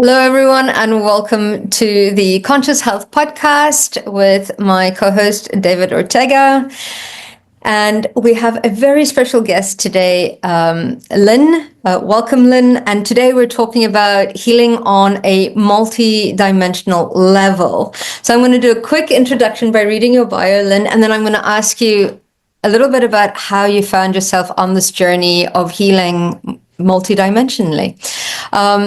Hello, everyone, and welcome to the Conscious Health Podcast with my co-host, David Ortega. And we have a very special guest today, Lynne. Welcome, Lynne. And today we're talking about healing on a multi-dimensional level. So I'm going to do a quick introduction by reading your bio, Lynne, and then I'm going to ask you a little bit about how you found yourself on this journey of healing multidimensionally.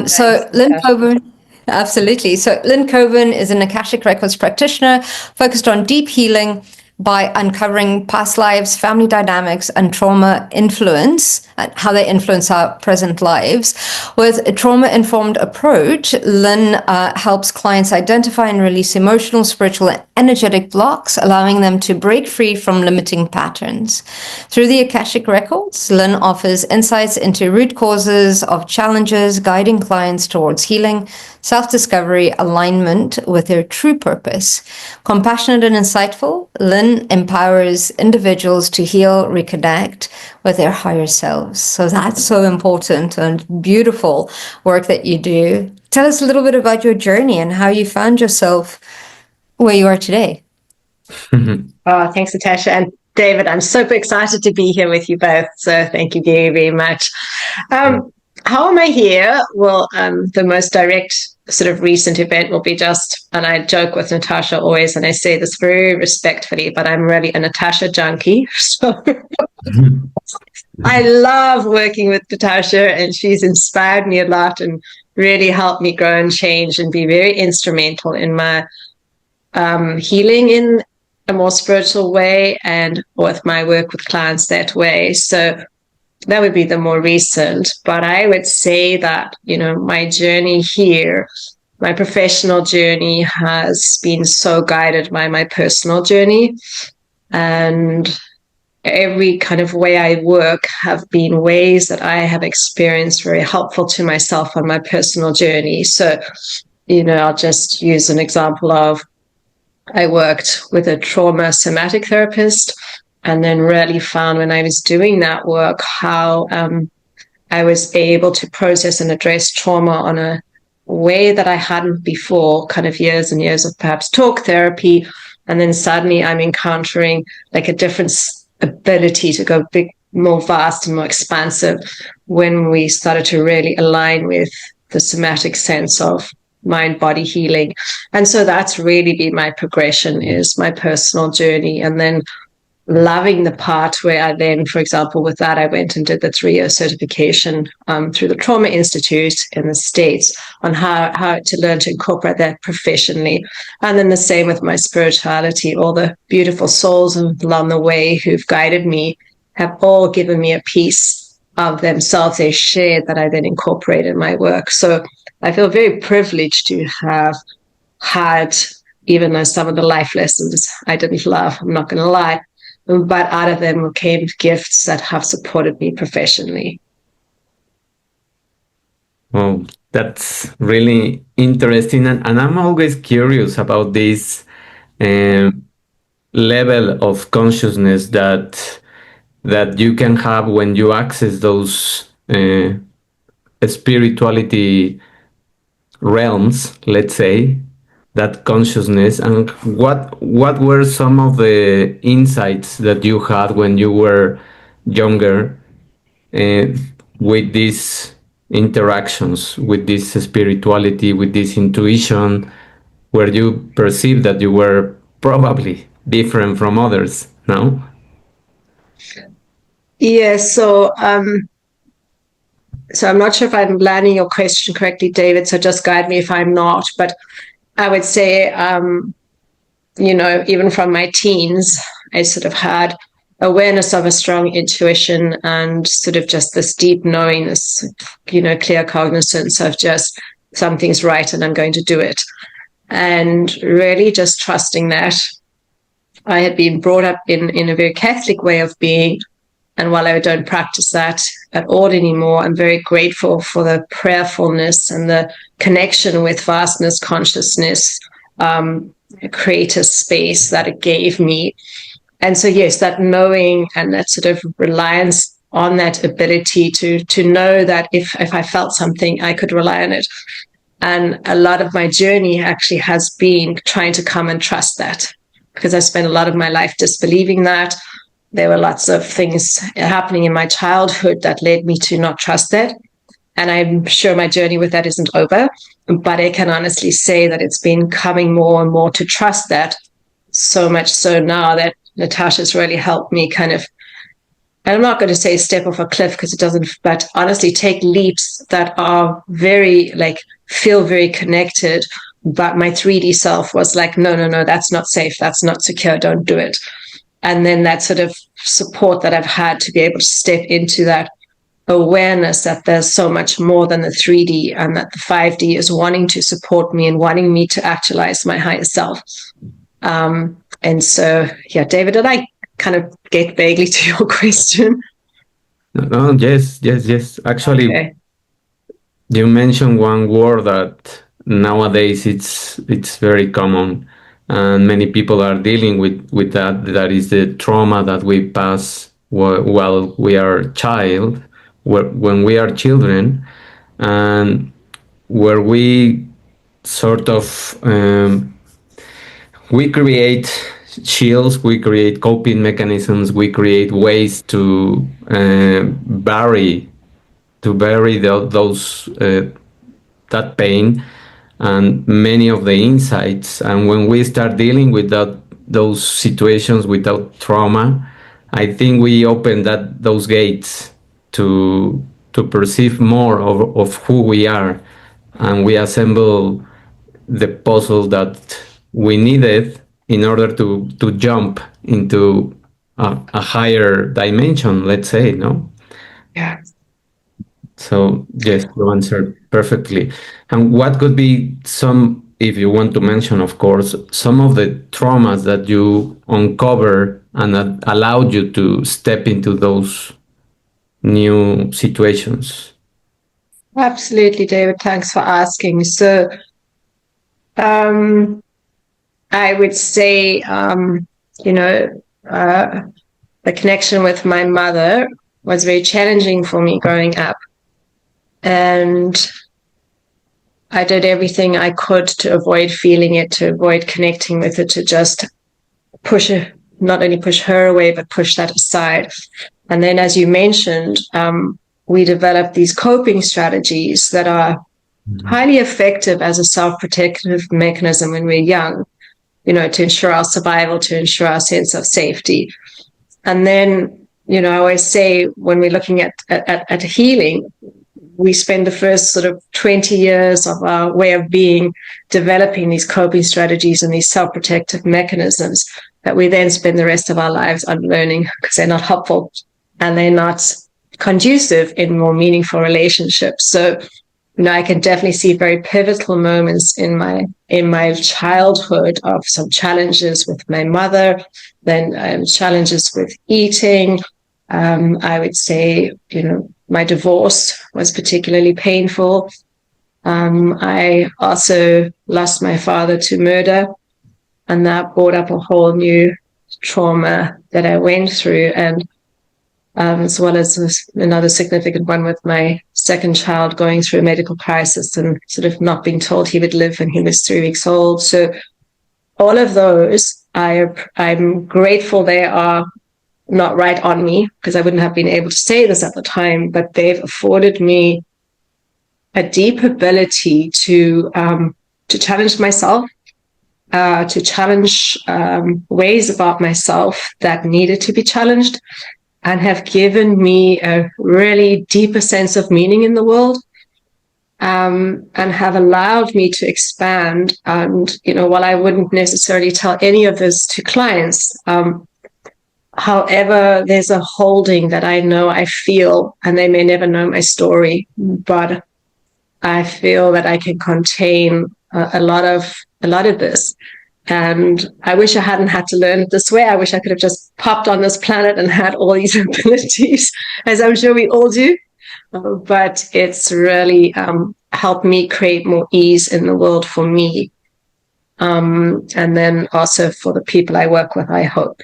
So Lynne Cowburn, absolutely. So Lynne Cowburn is an Akashic Records practitioner focused on deep healing by uncovering past lives, family dynamics, and trauma influence, and how they influence our present lives. With a trauma-informed approach, Lynne helps clients identify and release emotional, spiritual, and energetic blocks, allowing them to break free from limiting patterns. Through the Akashic Records, Lynne offers insights into root causes of challenges, guiding clients towards healing, self-discovery, alignment with their true purpose. Compassionate and insightful, Lynne empowers individuals to heal, reconnect with their higher selves. So that's so important and beautiful work that you do. Tell us a little bit about your journey and how you found yourself where you are today. Oh, thanks, Natasha. And David, I'm super excited to be here with you both. So thank you very, very much. How am I here? Well, the most direct sort of recent event will be just, and I joke with Natasha always, and I say this very respectfully, but I'm really a Natasha junkie. So I love working with Natasha, and she's inspired me a lot and really helped me grow and change and be very instrumental in my healing in a more spiritual way and with my work with clients that way. So that would be the more recent, but I would say that, my journey here, my professional journey has been so guided by my personal journey, and every kind of way I work have been ways that I have experienced very helpful to myself on my personal journey. So, I'll just use an example of, I worked with a trauma somatic therapist, and then really found when I was doing that work how I was able to process and address trauma on a way that I hadn't before, kind of years and years of perhaps talk therapy. And then suddenly I'm encountering like a different ability to go big, more vast and more expansive when we started to really align with the somatic sense of mind-body healing. And so that's really been my progression, is my personal journey. And then loving the part where I then, for example, with that, I went and did the 3-year certification through the Trauma Institute in the States on how to learn to incorporate that professionally. And then the same with my spirituality. All the beautiful souls along the way who've guided me have all given me a piece of themselves they shared that I then incorporate in my work. So I feel very privileged to have had, even though some of the life lessons I didn't love, I'm not going to lie, but out of them came gifts that have supported me professionally. Oh, that's really interesting. And I'm always curious about this level of consciousness that you can have when you access those spirituality realms, let's say, that consciousness. And what were some of the insights that you had when you were younger with these interactions, with this spirituality, with this intuition, where you perceived that you were probably different from others? No? Yeah, so I'm not sure if I'm landing your question correctly, David, so just guide me if I'm not. But I would say, even from my teens, I sort of had awareness of a strong intuition and sort of just this deep knowing, this, clear cognizance of just something's right and I'm going to do it. And really just trusting that. I had been brought up in a very Catholic way of being. And while I don't practice that at all anymore, I'm very grateful for the prayerfulness and the connection with vastness, consciousness, creator space that it gave me. And so, yes, that knowing and that sort of reliance on that ability to know that if I felt something, I could rely on it. And a lot of my journey actually has been trying to come and trust that, because I spent a lot of my life disbelieving that. There were lots of things happening in my childhood that led me to not trust that. And I'm sure my journey with that isn't over, but I can honestly say that it's been coming more and more to trust that, so much so now that Natasha's really helped me kind of, and I'm not going to say step off a cliff because it doesn't, but honestly take leaps that are very, like, feel very connected. But my 3D self was like, no, that's not safe. That's not secure. Don't do it. And then that sort of support that I've had to be able to step into that awareness that there's so much more than the 3D, and that the 5D is wanting to support me and wanting me to actualize my higher self. And so, yeah, David, did I kind of get vaguely to your question? No, yes. Actually, okay. You mentioned one word that nowadays it's very common, and many people are dealing with that. That is the trauma that we pass while we are child, when we are children, and where we sort of we create shields, we create coping mechanisms, we create ways to bury those that pain and many of the insights. And when we start dealing with those situations without trauma, I think we open those gates to perceive more of who we are, and we assemble the puzzle that we needed in order to jump into a higher dimension, let's say, no? Yeah. So yes, you answered perfectly. And what could be some, if you want to mention, of course, some of the traumas that you uncover and that allowed you to step into those new situations? Absolutely, David. Thanks for asking. So, I would say, the connection with my mother was very challenging for me growing up. And I did everything I could to avoid feeling it, to avoid connecting with it, to just not only push her away, but push that aside. And then, as you mentioned, we developed these coping strategies that are highly effective as a self-protective mechanism when we're young, to ensure our survival, to ensure our sense of safety. And then, I always say when we're looking at healing, we spend the first sort of 20 years of our way of being developing these coping strategies and these self-protective mechanisms that we then spend the rest of our lives unlearning because they're not helpful and they're not conducive in more meaningful relationships. So, I can definitely see very pivotal moments in my childhood of some challenges with my mother, then challenges with eating. I would say, my divorce was particularly painful. I also lost my father to murder, and that brought up a whole new trauma that I went through, and as well as another significant one with my second child going through a medical crisis and sort of not being told he would live when he was 3 weeks old. So all of those, I'm grateful they are not right on me, because I wouldn't have been able to say this at the time, but they've afforded me a deep ability to challenge myself, to challenge ways about myself that needed to be challenged, and have given me a really deeper sense of meaning in the world, and have allowed me to expand. And, while I wouldn't necessarily tell any of this to clients, however, there's a holding that I know I feel, and they may never know my story, but I feel that I can contain a lot of this. And I wish I hadn't had to learn it this way. I wish I could have just popped on this planet and had all these abilities, as I'm sure we all do. But it's really helped me create more ease in the world for me. And then also for the people I work with, I hope.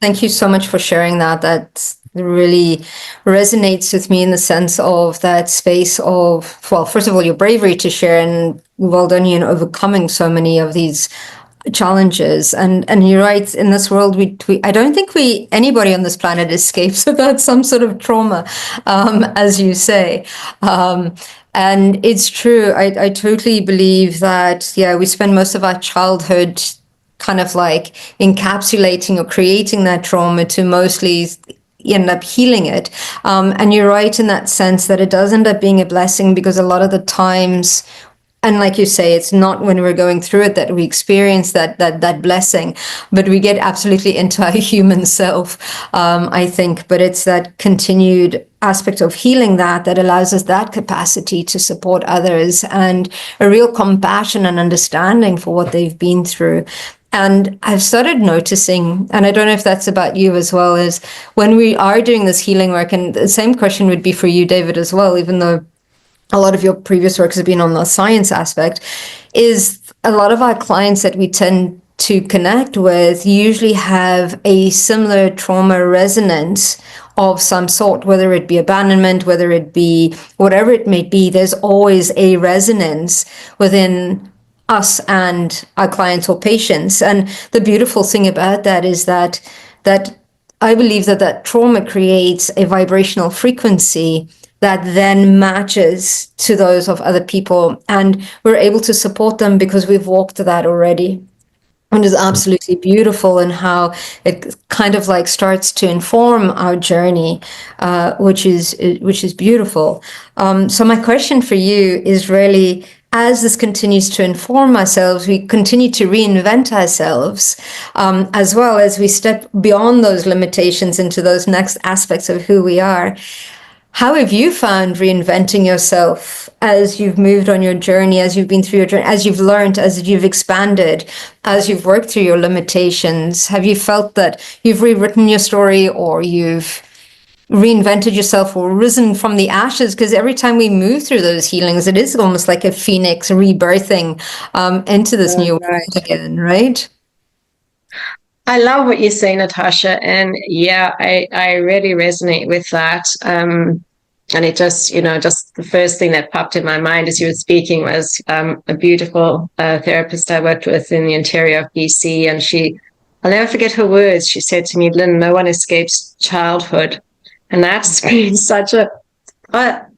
Thank you so much for sharing that. really resonates with me in the sense of that space of, well, first of all, your bravery to share, and well done you in overcoming so many of these challenges. And you're right, in this world, we I don't think anybody on this planet escapes without some sort of trauma, as you say. And it's true. I totally believe that, yeah, we spend most of our childhood kind of like encapsulating or creating that trauma to mostly end up healing it. And you're right in that sense that it does end up being a blessing, because a lot of the times, and like you say, it's not when we're going through it that we experience that blessing, but we get absolutely into our human self, I think. But it's that continued aspect of healing that allows us that capacity to support others, and a real compassion and understanding for what they've been through. And I've started noticing, and I don't know if that's about you as well, is when we are doing this healing work, and the same question would be for you, David, as well, even though a lot of your previous work has been on the science aspect, is a lot of our clients that we tend to connect with usually have a similar trauma resonance of some sort, whether it be abandonment, whether it be whatever it may be. There's always a resonance within us and our clients or patients. And the beautiful thing about that is that I believe that trauma creates a vibrational frequency that then matches to those of other people, and we're able to support them because we've walked that already. And it's absolutely beautiful, and how it kind of like starts to inform our journey, which is beautiful. So my question for you is really, as this continues to inform ourselves, we continue to reinvent ourselves, as well as we step beyond those limitations into those next aspects of who we are. How have you found reinventing yourself as you've moved on your journey, as you've been through your journey, as you've learned, as you've expanded, as you've worked through your limitations? Have you felt that you've rewritten your story, or you've reinvented yourself, or risen from the ashes? Because every time we move through those healings, it is almost like a phoenix rebirthing into this new world again, right? I love what you say, Natasha. And yeah, I really resonate with that. And it just, just the first thing that popped in my mind as you were speaking was a beautiful therapist I worked with in the interior of BC. And I'll never forget her words. She said to me, "Lynne, no one escapes childhood." And that's been such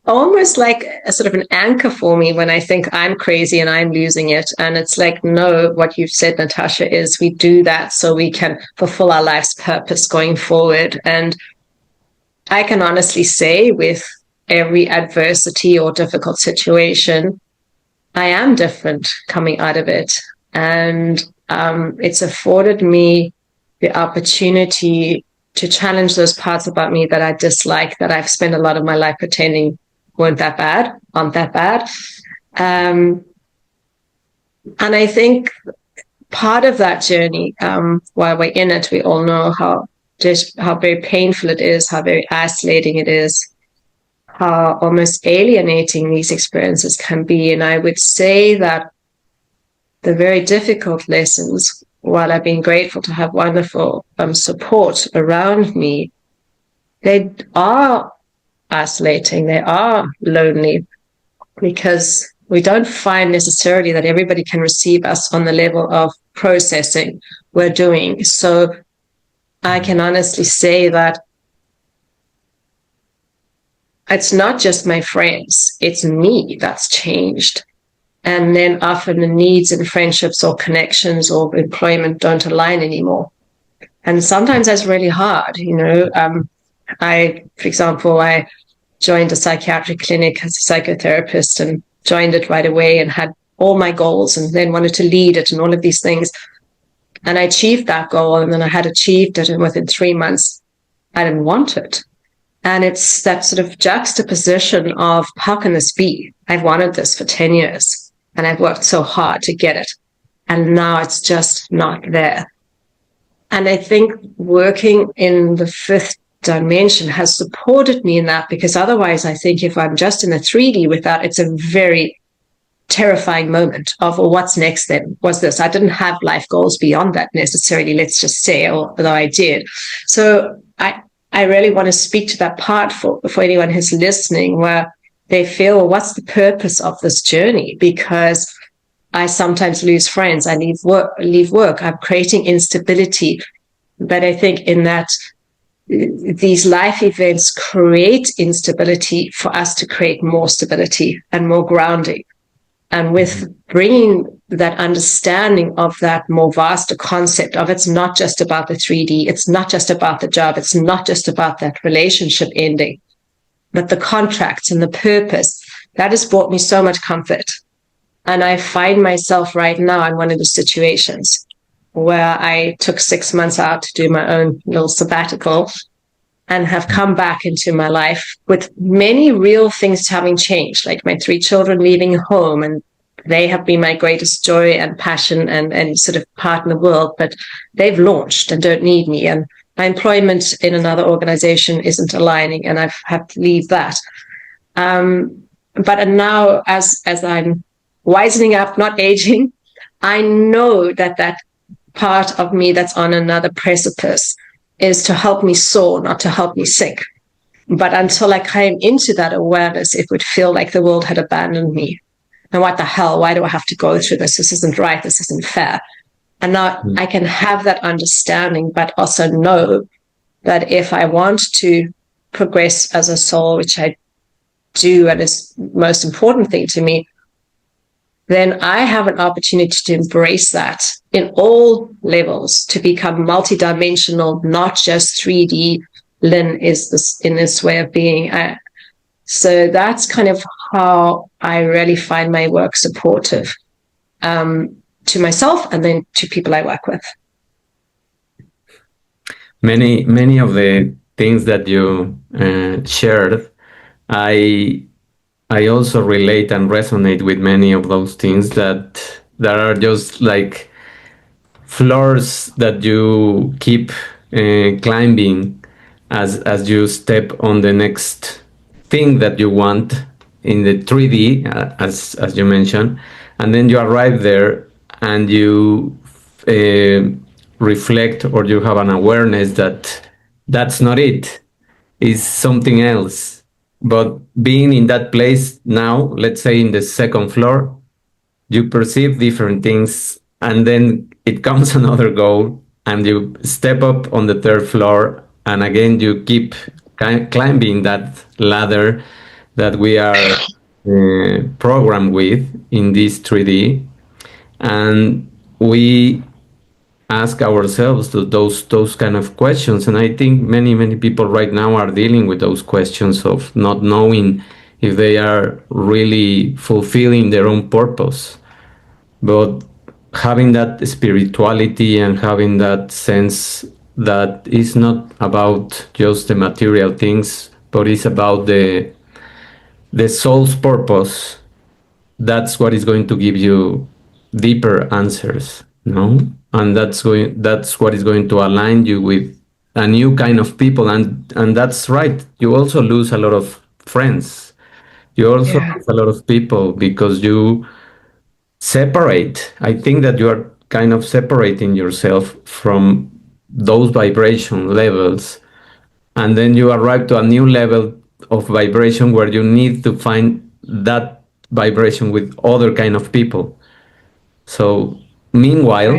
almost like a sort of an anchor for me when I think I'm crazy and I'm losing it. And it's like, no, what you've said, Natasha, is we do that so we can fulfill our life's purpose going forward. And I can honestly say, with every adversity or difficult situation, I am different coming out of it. And it's afforded me the opportunity to challenge those parts about me that I dislike, that I've spent a lot of my life pretending aren't that bad. And I think part of that journey, while we're in it, we all know how very painful it is, how very isolating it is, how almost alienating these experiences can be. And I would say that the very difficult lessons, while I've been grateful to have wonderful support around me, they are isolating, they are lonely, because we don't find necessarily that everybody can receive us on the level of processing we're doing. So I can honestly say that it's not just my friends, it's me that's changed. And then often the needs in friendships or connections or employment don't align anymore. And sometimes that's really hard. For example, I joined a psychiatric clinic as a psychotherapist, and joined it right away and had all my goals, and then wanted to lead it and all of these things. And I achieved that goal, and then I had achieved it, and within 3 months, I didn't want it. And it's that sort of juxtaposition of, how can this be? I've wanted this for 10 years, and I've worked so hard to get it, and now it's just not there. And I think working in the fifth dimension has supported me in that, because otherwise I think if I'm just in the 3D with that, it's a very terrifying moment of, well, what's next then? Was this? I didn't have life goals beyond that necessarily, let's just say, although I did. So I really want to speak to that part for anyone who's listening, where they feel, well, what's the purpose of this journey? Because I sometimes lose friends. I leave work. I'm creating instability. But I think in that these life events create instability for us to create more stability and more grounding. And with bringing that understanding of that more vaster concept of, it's not just about the 3D, it's not just about the job, it's not just about that relationship ending, but the contracts and the purpose, that has brought me so much comfort. And I find myself right now in one of the situations where I took 6 months out to do my own little sabbatical and have come back into my life with many real things having changed, like my 3 children leaving home, and they have been my greatest joy and passion and sort of part in the world, but they've launched and don't need me. And my employment in another organization isn't aligning, and I've had to leave that. But now as I'm wisening up, not aging, I know that part of me that's on another precipice is to help me soar, not to help me sink. But until I came into that awareness, it would feel like the world had abandoned me. And what the hell? Why do I have to go through this? This isn't right. This isn't fair. And now I can have that understanding, but also know that if I want to progress as a soul, which I do, and is the most important thing to me, then I have an opportunity to embrace that in all levels, to become multidimensional, not just 3D. Lynne is this in this way of being. So that's kind of how I really find my work supportive to myself and then to people I work with. Many of the things that you shared, I also relate and resonate with many of those things that are just like floors that you keep climbing as you step on the next thing that you want in the 3D, as you mentioned, and then you arrive there and you reflect, or you have an awareness that that's not it, is something else. But being in that place now, let's say in the second floor, you perceive different things, and then it comes another goal, and you step up on the third floor, and again you keep climbing that ladder that we are programmed with in this 3D, and we ask ourselves those kind of questions. And I think many people right now are dealing with those questions of not knowing if they are really fulfilling their own purpose. But having that spirituality and having that sense that it's not about just the material things, but it's about the soul's purpose, that's what is going to give you deeper answers, no? And that's what is going to align you with a new kind of people. And that's right, you also lose a lot of friends, you also lose a lot of people, because you separate. I think that you are kind of separating yourself from those vibration levels, and then you arrive to a new level of vibration where you need to find that vibration with other kind of people. So meanwhile,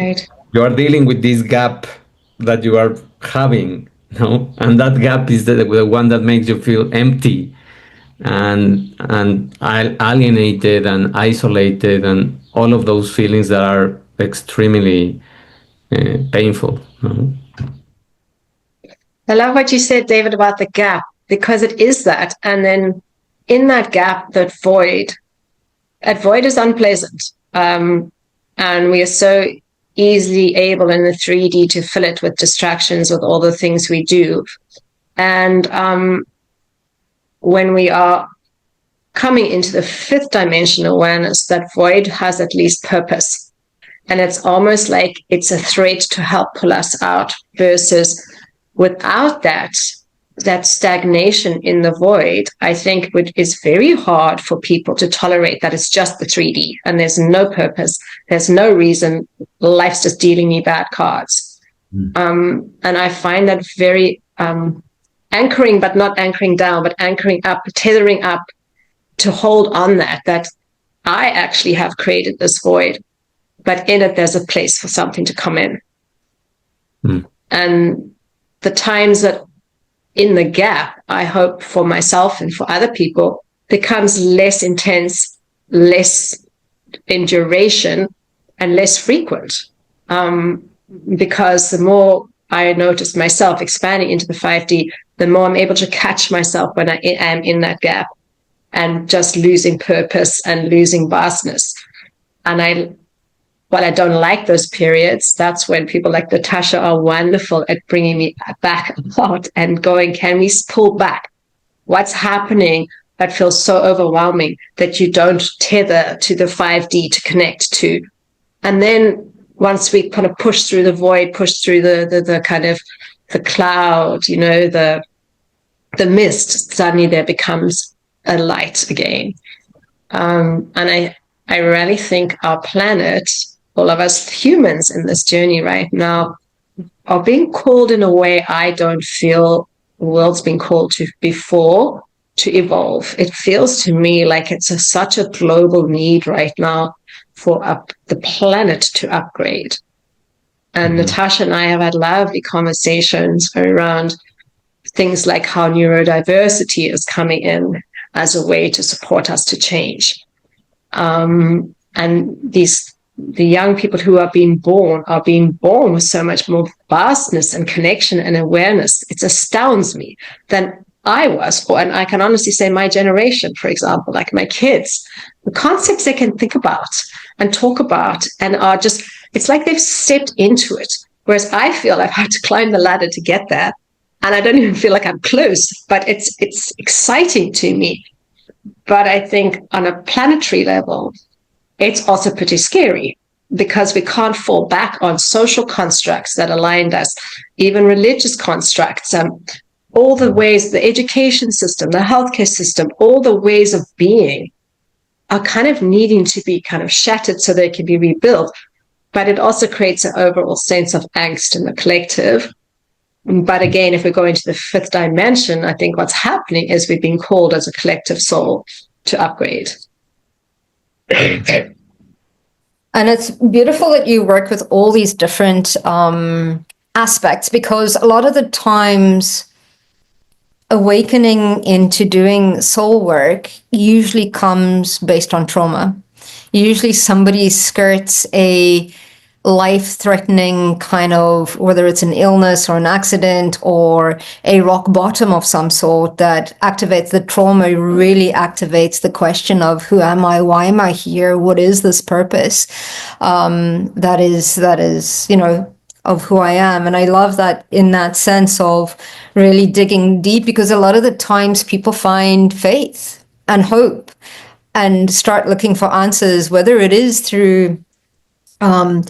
you are dealing with this gap that you are having, no? And that gap is the one that makes you feel empty and alienated and isolated, and all of those feelings that are extremely painful. No? I love what you said, David, about the gap, because it is that. And then in that gap, that void is unpleasant. And we are so easily able in the 3D to fill it with distractions, with all the things we do. And when we are coming into the 5th dimension awareness, that void has at least purpose. And it's almost like it's a thread to help pull us out, versus without that stagnation in the void, I think is very hard for people to tolerate, that it's just the 3D and there's no purpose, there's no reason, life's just dealing me bad cards. And I find that very anchoring, but not anchoring down, but anchoring up, tethering up to hold on that I actually have created this void, but in it, there's a place for something to come in. And the times that in the gap, I hope for myself and for other people, becomes less intense, less in duration, and less frequent. Because the more I notice myself expanding into the 5D, the more I'm able to catch myself when I am in that gap and just losing purpose and losing vastness. And while I don't like those periods, that's when people like Natasha are wonderful at bringing me back out and going, can we pull back? What's happening that feels so overwhelming that you don't tether to the 5D to connect to? And then once we kind of push through the void, push through the kind of the cloud, the mist, suddenly there becomes a light again. And I really think our planet, all of us humans in this journey right now, are being called in a way I don't feel the world's been called to before, to evolve. It feels to me like it's such a global need right now for the planet to upgrade. And Natasha and I have had lovely conversations around things like how neurodiversity is coming in as a way to support us to change. And the young people who are being born with so much more vastness and connection and awareness. It astounds me than I was, and I can honestly say my generation, for example, like my kids, the concepts they can think about and talk about and are just, it's like they've stepped into it. Whereas I feel I've had to climb the ladder to get there. And I don't even feel like I'm close, but it's exciting to me. But I think on a planetary level, it's also pretty scary because we can't fall back on social constructs that aligned us, even religious constructs, all the ways, the education system, the healthcare system, all the ways of being are kind of needing to be kind of shattered so they can be rebuilt. But it also creates an overall sense of angst in the collective. But again, if we go into the 5th dimension, I think what's happening is we've been called as a collective soul to upgrade. And it's beautiful that you work with all these different aspects, because a lot of the times awakening into doing soul work usually comes based on trauma. Usually somebody skirts a life-threatening kind of, whether it's an illness or an accident or a rock bottom of some sort that activates the trauma, really activates the question of who am I, why am I here, what is this purpose, that is of who I am. And I love that in that sense of really digging deep, because a lot of the times people find faith and hope and start looking for answers, whether it is through a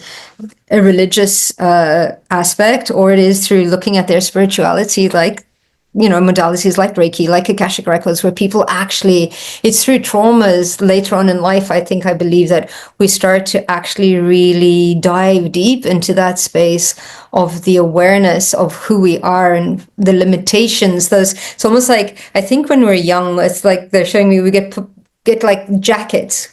religious aspect, or it is through looking at their spirituality, like, modalities like Reiki, like Akashic Records, where people actually, it's through traumas later on in life, I believe that we start to actually really dive deep into that space of the awareness of who we are and the limitations. It's almost like, I think when we're young, it's like they're showing me, we get like jackets.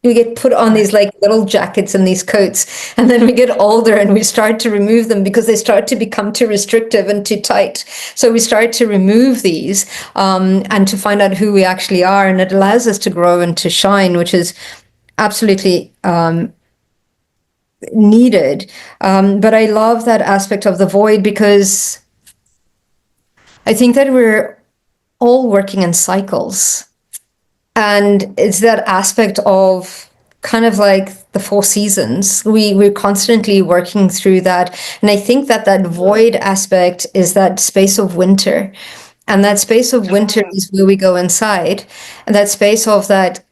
We get put on these like little jackets and these coats, and then we get older and we start to remove them because they start to become too restrictive and too tight. So we start to remove these and to find out who we actually are, and it allows us to grow and to shine, which is absolutely needed. But I love that aspect of the void, because I think that we're all working in cycles. And it's that aspect of kind of like the 4 seasons. We're constantly working through that. And I think that void aspect is that space of winter. And that space of winter is where we go inside. And that space of that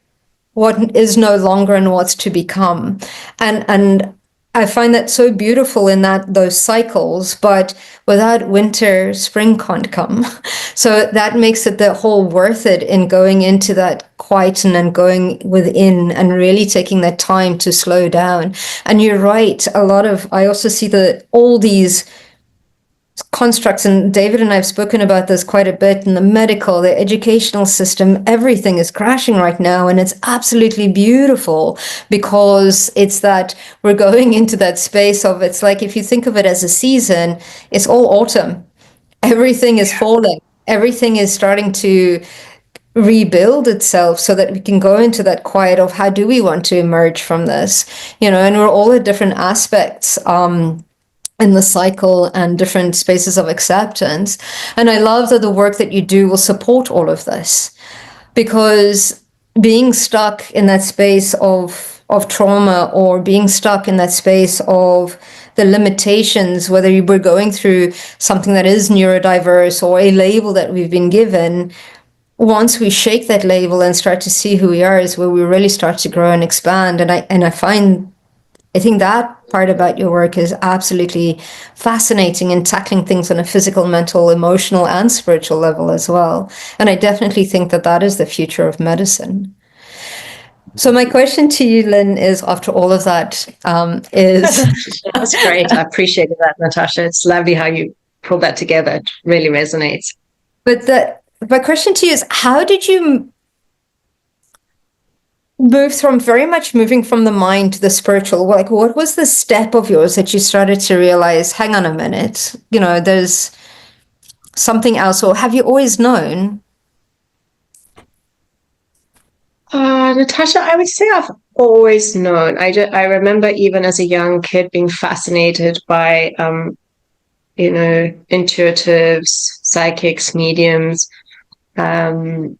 what is no longer and what's to become. And I find that so beautiful in those cycles, but without winter, spring can't come. So that makes it the whole worth it in going into that quieten and going within and really taking that time to slow down. And you're right, I also see all these constructs, and David and I have spoken about this quite a bit, in the medical, the educational system, everything is crashing right now, and it's absolutely beautiful, because it's that we're going into that space of, it's like, if you think of it as a season, it's all autumn. Everything is falling. Everything is starting to rebuild itself, so that we can go into that quiet of, how do we want to emerge from this? And we're all at different aspects in the cycle, and different spaces of acceptance. And I love that the work that you do will support all of this, because being stuck in that space of trauma, or being stuck in that space of the limitations, whether you were going through something that is neurodiverse, or a label that we've been given, once we shake that label and start to see who we are, is where we really start to grow and expand. And I think that part about your work is absolutely fascinating, in tackling things on a physical, mental, emotional, and spiritual level as well. And I definitely think that that is the future of medicine. So my question to you, Lynne, is, after all of that, is... That's great. I appreciated that, Natasha. It's lovely how you pulled that together. It really resonates. But my question to you is, how did you moving from the mind to the spiritual? Like, what was the step of yours that you started to realize, hang on a minute, there's something else? Or have you always known? Natasha, I would say I've always known. I remember, even as a young kid, being fascinated by, intuitives, psychics, mediums, and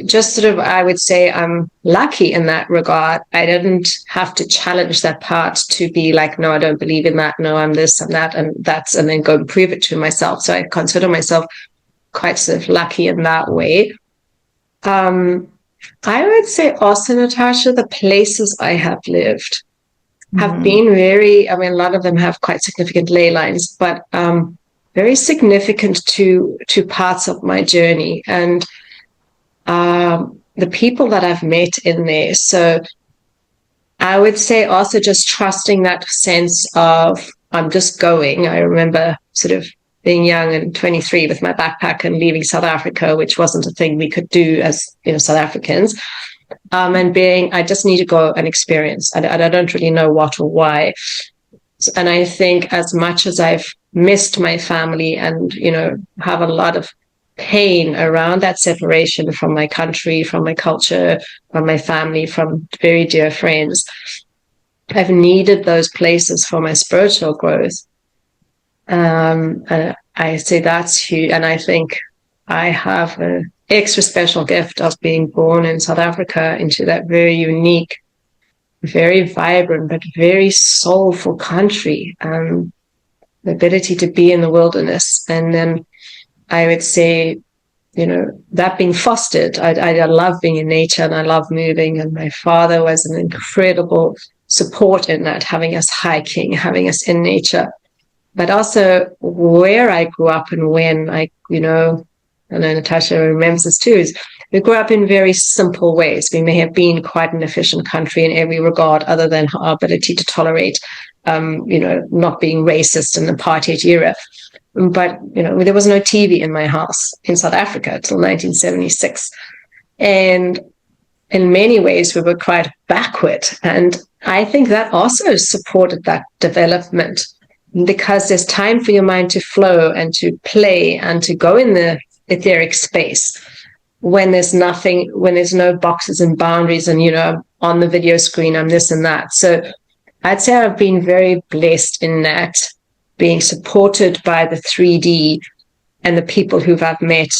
just sort of, I would say I'm lucky in that regard. I didn't have to challenge that part to be like, no, I don't believe in that. No, I'm this and that, and then go and prove it to myself. So I consider myself quite sort of lucky in that way. I would say also, Natasha, the places I have lived have been very, a lot of them have quite significant ley lines, but very significant to parts of my journey. And the people that I've met in there. So I would say also just trusting that sense of, I'm just going. I remember sort of being young and 23 with my backpack and leaving South Africa, which wasn't a thing we could do as South Africans. And being, I just need to go and experience. I don't really know what or why. And I think, as much as I've missed my family and, have a lot of pain around that separation from my country, from my culture, from my family, from very dear friends, I've needed those places for my spiritual growth. And I say that's huge. And I think I have an extra special gift of being born in South Africa, into that very unique, very vibrant, but very soulful country. The ability to be in the wilderness. And then I would say, that being fostered, I love being in nature, and I love moving. And my father was an incredible support in that, having us hiking, having us in nature. But also where I grew up, and when I know Natasha remembers this too, is we grew up in very simple ways. We may have been quite an efficient country in every regard, other than our ability to tolerate, not being racist in the apartheid era. But, there was no TV in my house in South Africa until 1976. And in many ways, we were quite backward. And I think that also supported that development, because there's time for your mind to flow and to play and to go in the etheric space when there's nothing, when there's no boxes and boundaries and, on the video screen, I'm this and that. So I'd say I've been very blessed in that, being supported by the 3D and the people who I've met,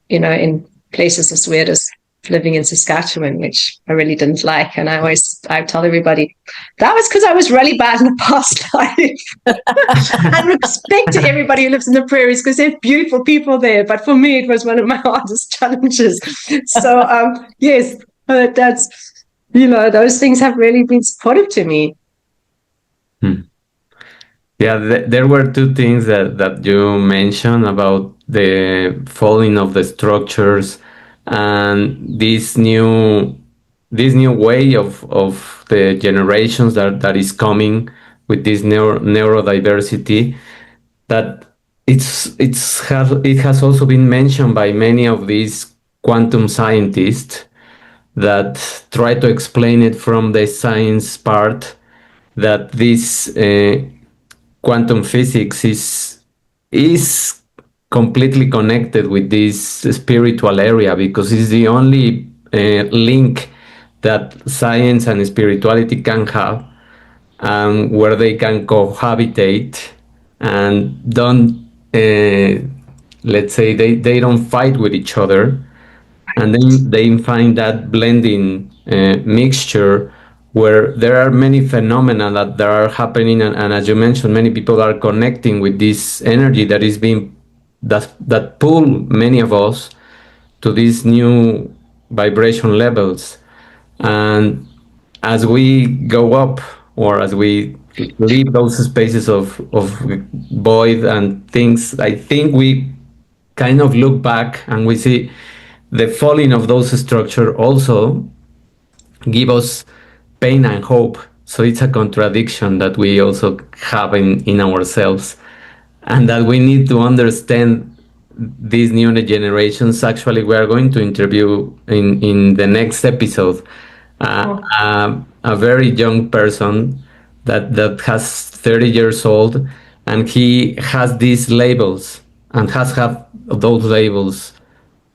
in places as weird as living in Saskatchewan, which I really didn't like. And I tell everybody, that was because I was really bad in the past life. And respect to everybody who lives in the prairies, because there's beautiful people there. But for me, it was one of my hardest challenges. So, yes, that's, those things have really been supportive to me. Yeah, there were two things that you mentioned about the falling of the structures and this new way of the generations that is coming, with this neurodiversity, that it has also been mentioned by many of these quantum scientists that try to explain it from the science part, that this quantum physics is completely connected with this spiritual area, because it's the only link that science and spirituality can have, where they can cohabitate and don't, let's say, they don't fight with each other, and then they find that blending mixture where there are many phenomena that are happening, and as you mentioned, many people are connecting with this energy that is being that pull many of us to these new vibration levels. And as we go up, or as we leave those spaces of void and things, I think we kind of look back and we see the falling of those structures also give us pain and hope. So it's a contradiction that we also have in ourselves, and that we need to understand these new generations. Actually, we are going to interview in the next episode a very young person that has 30 years old, and he has these labels and has had those labels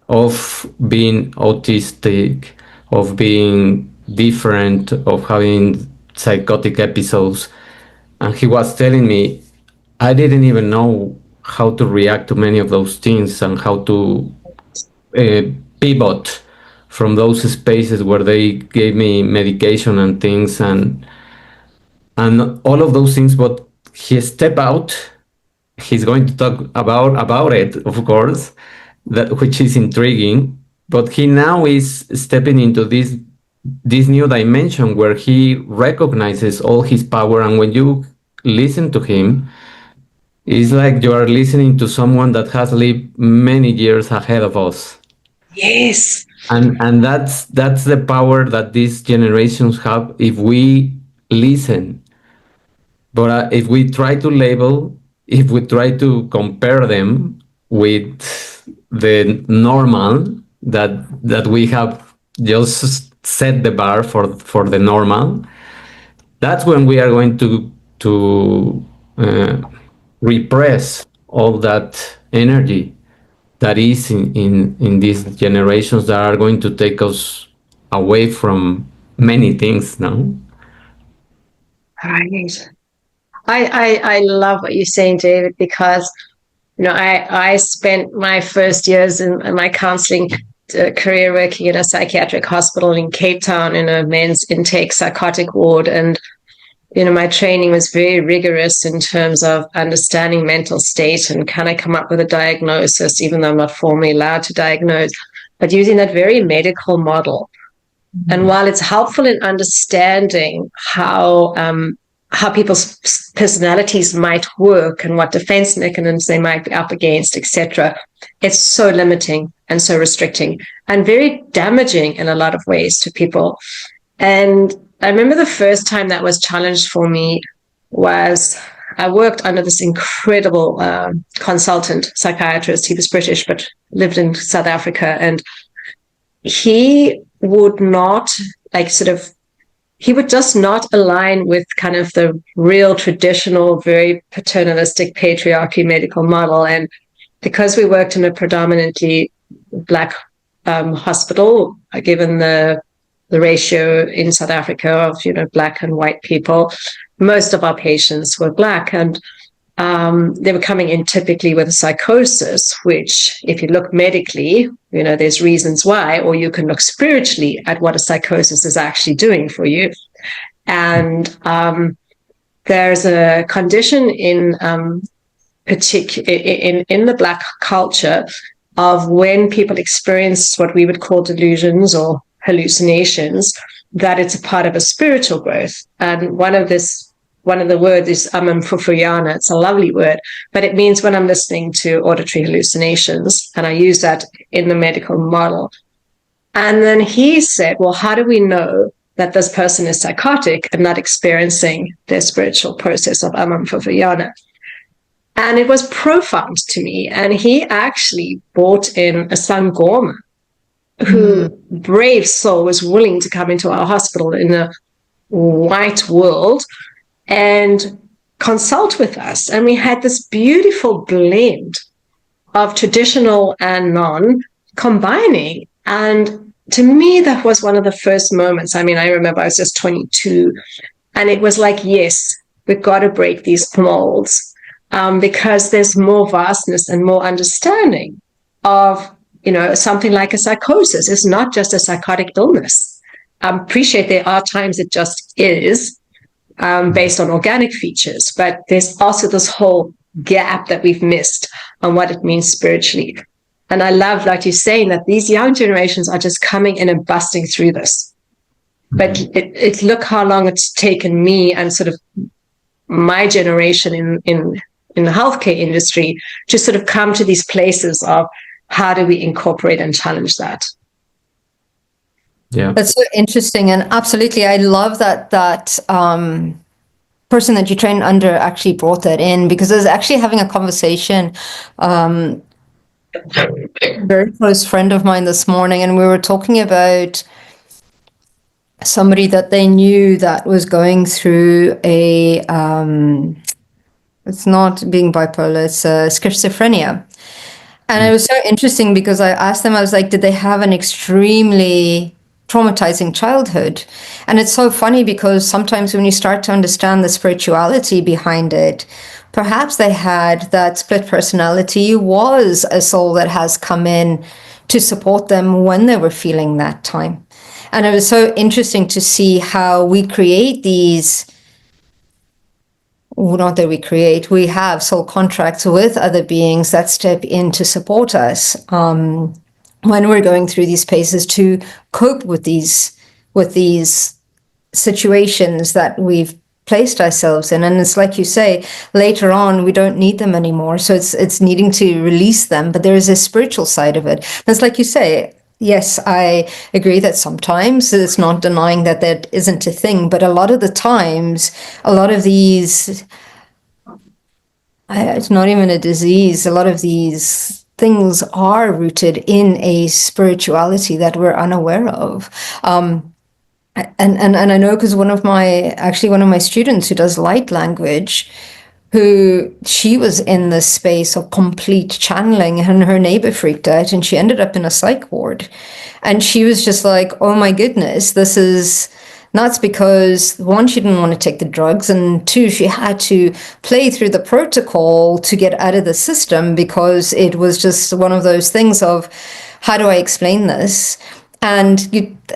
of being autistic, of being different, of having psychotic episodes. And he was telling me, I didn't even know how to react to many of those things, and how to pivot from those spaces where they gave me medication and things, and all of those things. But he stepped out. He's going to talk about it, of course, that which is intriguing. But he now is stepping into this new dimension where he recognizes all his power, and when you listen to him, it's like you are listening to someone that has lived many years ahead of us. Yes. And that's the power that these generations have if we listen. But if we try to label, if we try to compare them with the normal that we have just set the bar for the normal, that's when we are going to repress all that energy that is in these generations that are going to take us away from many things now. Right. I love what you're saying, David, because I spent my first years in my counseling career working in a psychiatric hospital in Cape Town in a men's intake psychotic ward, and my training was very rigorous in terms of understanding mental state and can I come up with a diagnosis, even though I'm not formally allowed to diagnose, but using that very medical model. Mm-hmm. And while it's helpful in understanding how people's personalities might work and what defense mechanisms they might be up against, etc., it's so limiting and so restricting and very damaging in a lot of ways to people. And I remember the first time that was challenged for me was I worked under this incredible consultant psychiatrist. He was British, but lived in South Africa. And he would not he would just not align with kind of the real traditional, very paternalistic patriarchy medical model. And because we worked in a predominantly Black hospital, given the ratio in South Africa of, Black and white people, most of our patients were Black, and they were coming in typically with a psychosis, which if you look medically, there's reasons why, or you can look spiritually at what a psychosis is actually doing for you. And there's a condition in the Black culture of when people experience what we would call delusions or hallucinations, that it's a part of a spiritual growth. And one of the words is Amamfufuyana. It's a lovely word, but it means when I'm listening to auditory hallucinations, and I use that in the medical model. And then he said, well, how do we know that this person is psychotic and not experiencing their spiritual process of Amam Fufayana. And it was profound to me. And he actually brought in a Sangoma who, brave soul, was willing to come into our hospital in a white world and consult with us. And we had this beautiful blend of traditional and non combining. And to me, that was one of the first moments. I mean, I remember I was just 22, and it was like, yes, we've got to break these molds, because there's more vastness and more understanding of, something like a psychosis. It's not just a psychotic illness. I appreciate there are times it just is, based on organic features, but there's also this whole gap that we've missed on what it means spiritually. And I love, like you're saying, that these young generations are just coming in and busting through this. But look how long it's taken me and sort of my generation in the healthcare industry to sort of come to these places of how do we incorporate and challenge that. Yeah, that's so interesting, and absolutely, I love that person that you trained under actually brought that in, because I was actually having a conversation. A very close friend of mine this morning, and we were talking about somebody that they knew that was going through a it's not being bipolar, it's schizophrenia. And it was so interesting because I asked them, I was like, did they have an extremely traumatizing childhood? And it's so funny because sometimes when you start to understand the spirituality behind it, perhaps they had that split personality, was a soul that has come in to support them when they were feeling that time. And it was so interesting to see how we create these, not that we create, we have soul contracts with other beings that step in to support us when we're going through these phases to cope with these situations that we've placed ourselves in. And it's like you say, later on we don't need them anymore, so it's needing to release them. But there is a spiritual side of it. And it's like you say, yes, I agree that sometimes it's not denying that that isn't a thing, but a lot of the times, a lot of these, it's not even a disease, a lot of these things are rooted in a spirituality that we're unaware of. And I know because one of my students who does light language, who she was in this space of complete channeling, and her neighbor freaked out and she ended up in a psych ward. And she was just like, oh my goodness, this is nuts, because one, she didn't want to take the drugs, and two, she had to play through the protocol to get out of the system, because it was just one of those things of, how do I explain this? And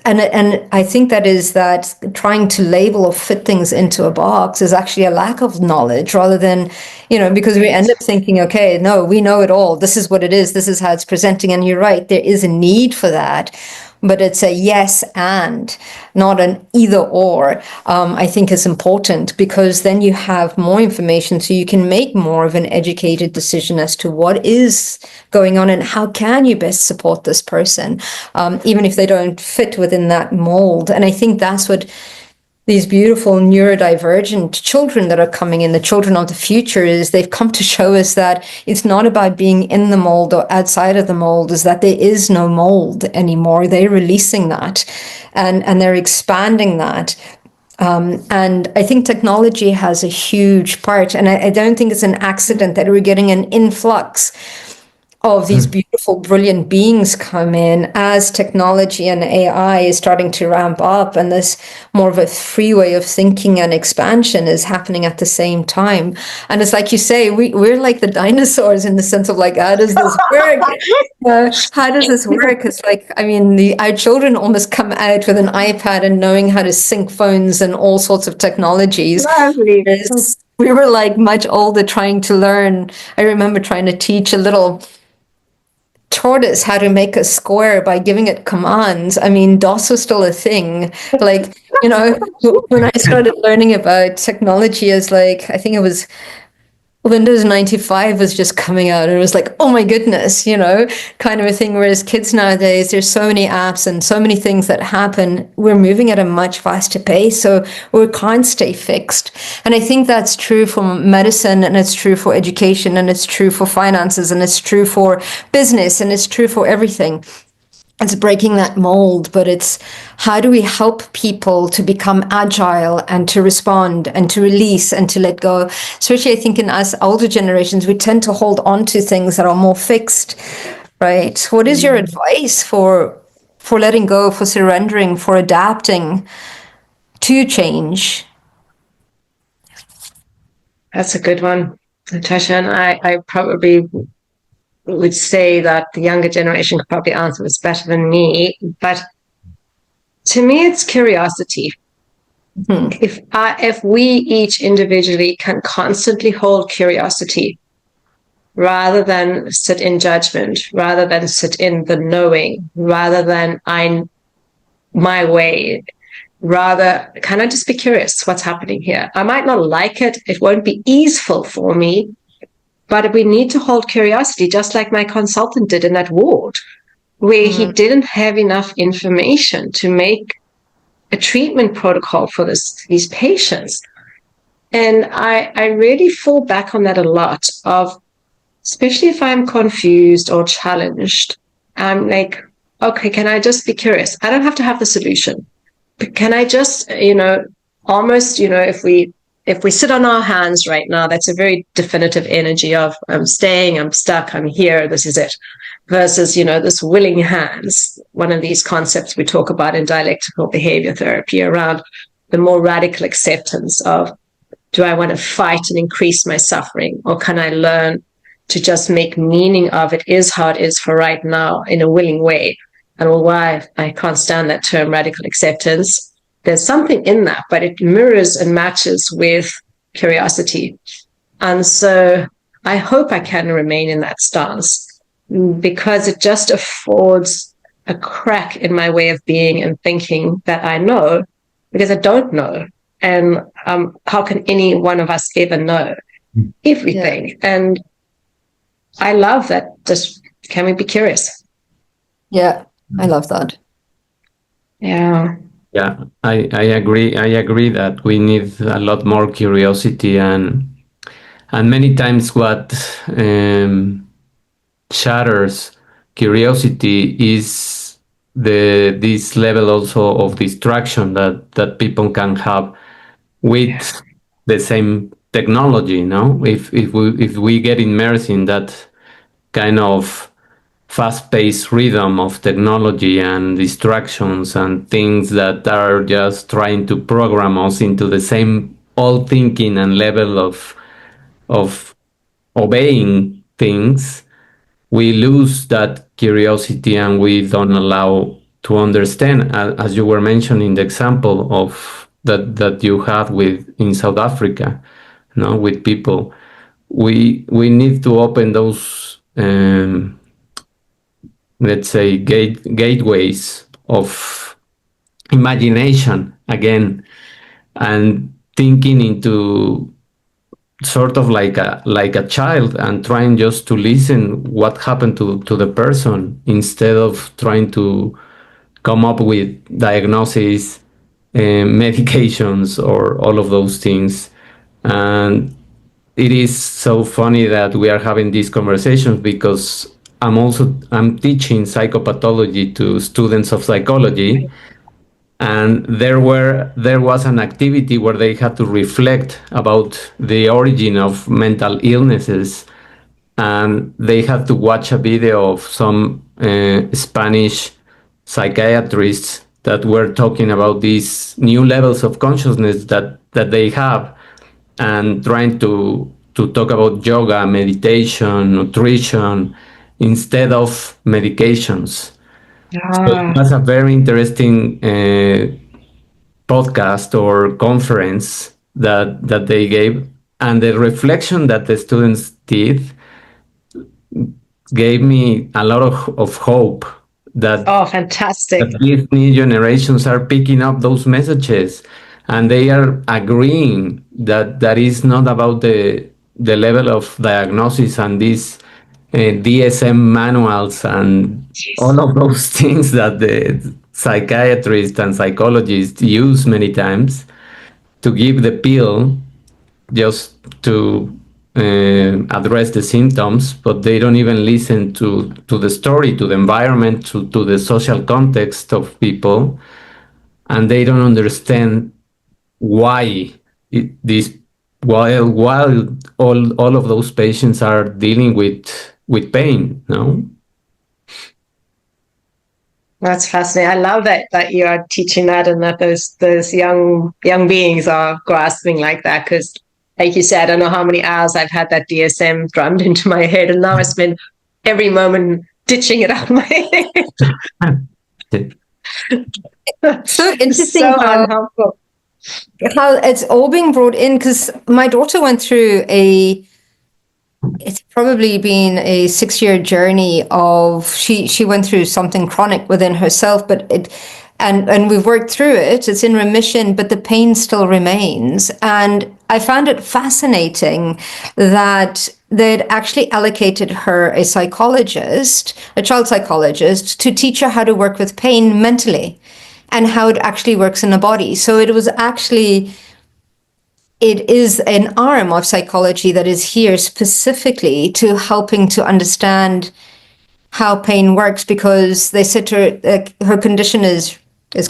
I think that is that trying to label or fit things into a box is actually a lack of knowledge, rather than, because we end up thinking, okay, no, we know it all. This is what it is. This is how it's presenting. And you're right, there is a need for that. But it's a yes and, not an either or, I think is important, because then you have more information, so you can make more of an educated decision as to what is going on and how can you best support this person, even if they don't fit within that mold. And I think that's what these beautiful neurodivergent children that are coming in, the children of the future, is they've come to show us that it's not about being in the mold or outside of the mold, is that there is no mold anymore. They're releasing that and they're expanding that. And I think technology has a huge part. And I don't think it's an accident that we're getting an influx of these beautiful, brilliant beings come in as technology and AI is starting to ramp up, and this more of a free way of thinking and expansion is happening at the same time. And it's like you say, we're like the dinosaurs in the sense of like, how does this work? How does this work? It's like, I mean, our children almost come out with an iPad and knowing how to sync phones and all sorts of technologies. Lovely. We were like much older trying to learn. I remember trying to teach a little tortoise how to make a square by giving it commands. I mean, DOS was still a thing. Like, when I started learning about technology, as like, I think it was Windows 95 was just coming out, and it was like, oh my goodness, you know, kind of a thing. Whereas kids nowadays, there's so many apps and so many things that happen. We're moving at a much faster pace, so we can't stay fixed. And I think that's true for medicine, and it's true for education, and it's true for finances, and it's true for business, and it's true for everything. It's breaking that mold, but it's how do we help people to become agile and to respond and to release and to let go? Especially, I think in us older generations, we tend to hold on to things that are more fixed, right? What is your advice for letting go, for surrendering, for adapting to change? That's a good one, Natasha. And I probably would say that the younger generation could probably answer this better than me. But to me, it's curiosity. Mm-hmm. If we each individually can constantly hold curiosity rather than sit in judgment, rather than sit in the knowing, rather than my way, rather, can I just be curious what's happening here? I might not like it. It won't be easeful for me. But we need to hold curiosity, just like my consultant did in that ward, where he didn't have enough information to make a treatment protocol for these patients. And I really fall back on that a lot, especially if I'm confused or challenged. I'm like, okay, can I just be curious? I don't have to have the solution. But can I just, almost, if we sit on our hands right now, that's a very definitive energy of I'm staying, I'm stuck, I'm here, this is it. Versus, this willing hands, one of these concepts we talk about in dialectical behavior therapy around the more radical acceptance of, do I want to fight and increase my suffering? Or can I learn to just make meaning of it is how it is for right now in a willing way? And why I can't stand that term radical acceptance. There's something in that, but it mirrors and matches with curiosity. And so I hope I can remain in that stance because it just affords a crack in my way of being and thinking that I know, because I don't know. And how can any one of us ever know everything? Yeah. And I love that. Just, can we be curious? Yeah, I love that. Yeah. Yeah, I agree. I agree that we need a lot more curiosity, and many times what shatters curiosity is this level also of distraction that people can have with the same technology. If we get immersed in that kind of fast-paced rhythm of technology and distractions and things that are just trying to program us into the same old thinking and level of obeying things, we lose that curiosity and we don't allow to understand. As you were mentioning the example of that you had in South Africa, with people, we need to open those let's say gateways of imagination again, and thinking into sort of like a child and trying just to listen what happened to the person instead of trying to come up with diagnoses, medications, or all of those things. And it is so funny that we are having these conversations because I'm teaching psychopathology to students of psychology, and there was an activity where they had to reflect about the origin of mental illnesses, and they had to watch a video of some Spanish psychiatrists that were talking about these new levels of consciousness that they have, and trying to talk about yoga, meditation, nutrition, instead of medications. So that's a very interesting podcast or conference that they gave, and the reflection that the students did gave me a lot of hope that fantastic, that these new generations are picking up those messages, and they are agreeing that is not about the the level of diagnosis and these DSM manuals and all of those things that the psychiatrists and psychologists use many times to give the pill just to address the symptoms, but they don't even listen to the story, to the environment, to the social context of people, and they don't understand why this while all of those patients are dealing with pain. No. That's fascinating. I love that you are teaching that, and that those young beings are grasping like that, because, like you said, I don't know how many hours I've had that DSM drummed into my head, and now I spend every moment ditching it out of my head. So interesting. So unhelpful. How it's all being brought in, because my daughter went through it's probably been a 6-year journey of she went through something chronic within herself, but and we've worked through it. It's in remission, but the pain still remains. And I found it fascinating that they'd actually allocated her a psychologist, a child psychologist, to teach her how to work with pain mentally and how it actually works in the body. So it is an arm of psychology that is here specifically to helping to understand how pain works, because they said to her, her condition is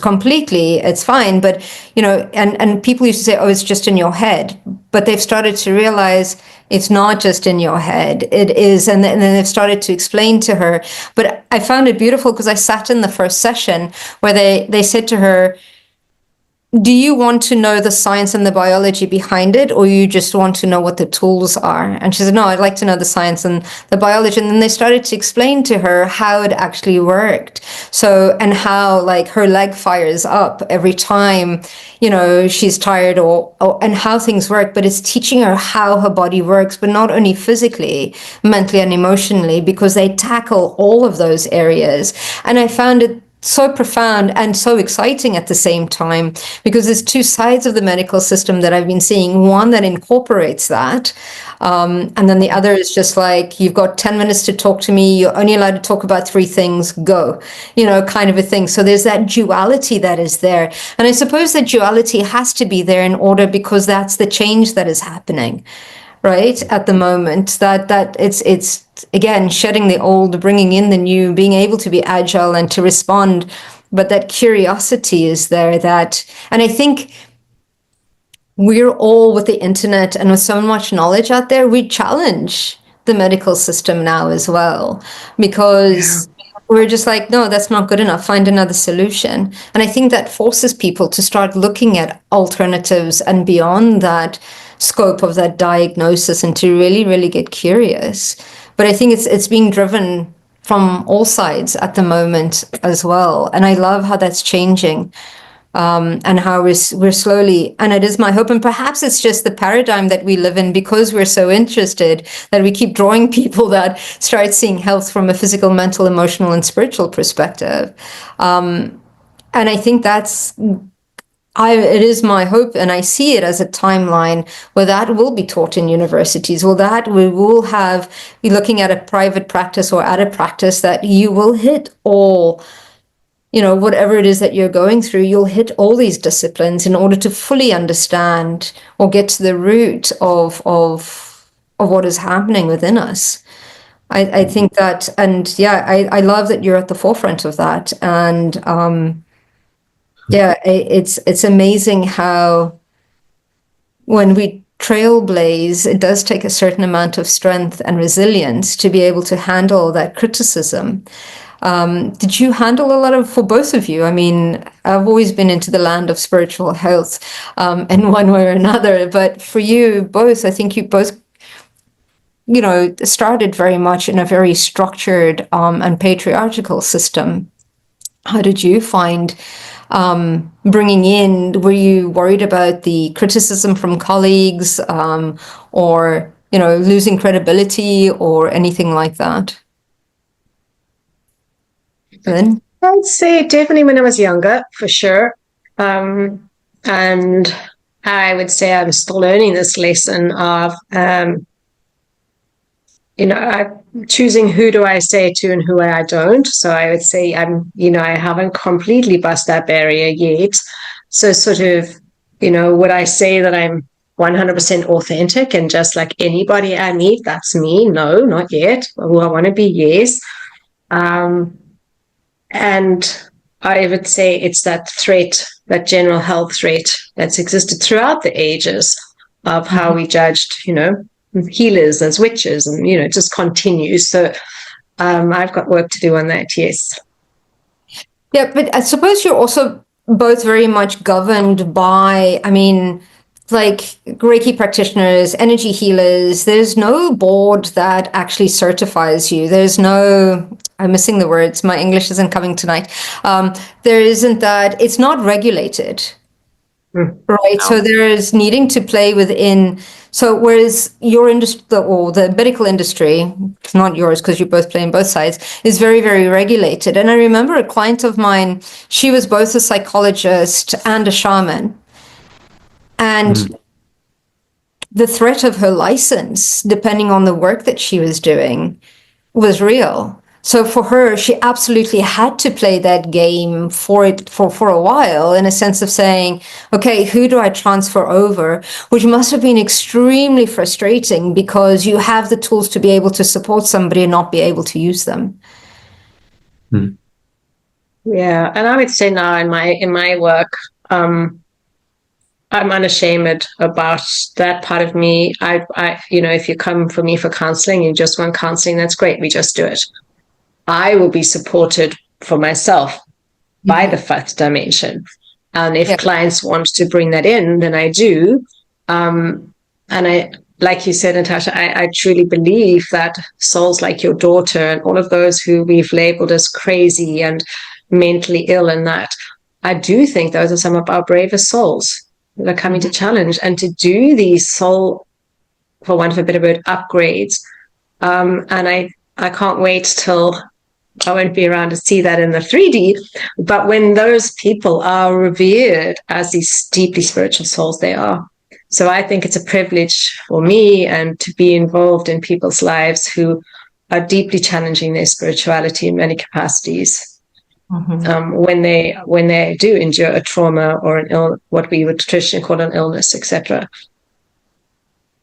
completely, it's fine, but and people used to say, oh, it's just in your head, but they've started to realize it's not just in your head, it is. And then they've started to explain to her. But I found it beautiful because I sat in the first session where they said to her, do you want to know the science and the biology behind it, or you just want to know what the tools are? And she said, no, I'd like to know the science and the biology. And then they started to explain to her how it actually worked. So, and how like her leg fires up every time, she's tired and how things work. But it's teaching her how her body works, but not only physically, mentally and emotionally, because they tackle all of those areas. And I found it so profound and so exciting at the same time, because there's two sides of the medical system that I've been seeing. One that incorporates that, and then the other is just like, you've got 10 minutes to talk to me, you're only allowed to talk about 3 things, go, kind of a thing. So there's that duality that is there. And I suppose that duality has to be there in order, because that's the change that is happening right at the moment, that it's again shedding the old, bringing in the new, being able to be agile and to respond. But that curiosity is there, and I think we're all, with the internet and with so much knowledge out there, we challenge the medical system now as well, because we're just like, no, that's not good enough, find another solution. And I think that forces people to start looking at alternatives and beyond that scope of that diagnosis, and to really, really get curious. But I think it's being driven from all sides at the moment as well. And I love how that's changing, and how we're slowly, and it is my hope, and perhaps it's just the paradigm that we live in, because we're so interested, that we keep drawing people that start seeing health from a physical, mental, emotional, and spiritual perspective. And I think it is my hope, and I see it as a timeline where that will be taught in universities, or that we will be looking at a private practice or at a practice, that you will hit all, whatever it is that you're going through, you'll hit all these disciplines in order to fully understand or get to the root of what is happening within us. I think that, and I love that you're at the forefront of that. And it's amazing how when we trailblaze, it does take a certain amount of strength and resilience to be able to handle that criticism. Did you handle a lot for both of you? I mean, I've always been into the land of spiritual health, in one way or another, but for you both, I think you both, started very much in a very structured, and patriarchal system. How did you find bringing in, were you worried about the criticism from colleagues, or, losing credibility or anything like that? Lynne? I'd say definitely when I was younger, for sure. And I would say I'm still learning this lesson of I'm choosing who do I say to and who I don't. So I would say I haven't completely bust that barrier yet. So sort of, would I say that I'm 100% authentic and just like anybody I meet, that's me? No, not yet. Who I want to be, yes. And I would say it's that threat, that general health threat that's existed throughout the ages of how we judged, healers as witches, and it just continues. So I've got work to do on that. Yes. Yeah, but I suppose you're also both very much governed by, like Reiki practitioners, energy healers. There's no board that actually certifies you. There's no, I'm missing the words. My English isn't coming tonight. There isn't that. It's not regulated. Right. So there is needing to play within. So whereas your industry or the medical industry, it's not yours because you both play on both sides, is very, very regulated. And I remember a client of mine, she was both a psychologist and a shaman. And the threat of her license, depending on the work that she was doing, was real. So for her, she absolutely had to play that game for a while, in a sense of saying, okay, who do I transfer over? Which must have been extremely frustrating because you have the tools to be able to support somebody and not be able to use them. Yeah. And I would say now in my work, I'm unashamed about that part of me. If you come for me for counseling, you just want counseling, that's great. We just do it. I will be supported for myself by the fifth dimension. And if clients want to bring that in, then I do. And I, like you said, Natasha, I truly believe that souls like your daughter and all of those who we've labeled as crazy and mentally ill and that, I do think those are some of our bravest souls that are coming to challenge and to do these soul, for want of a better word, upgrades. And I can't wait till I won't be around to see that in the 3D, but when those people are revered as these deeply spiritual souls they are. So I think it's a privilege for me and to be involved in people's lives who are deeply challenging their spirituality in many capacities. When they do endure a trauma or an what we would traditionally call an illness, etc.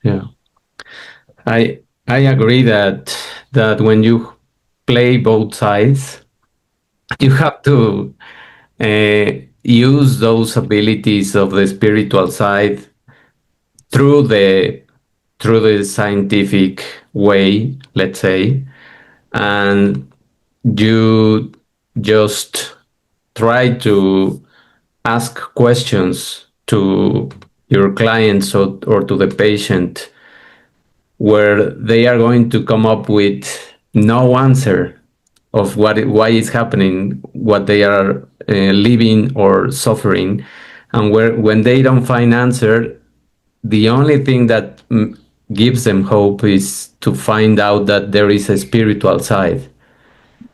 Yeah, I agree that when you play both sides, you have to use those abilities of the spiritual side through the scientific way, let's say, and you just try to ask questions to your clients or to the patient where they are going to come up with no answer of why it's happening, what they are living or suffering, and when they don't find answer, the only thing that gives them hope is to find out that there is a spiritual side.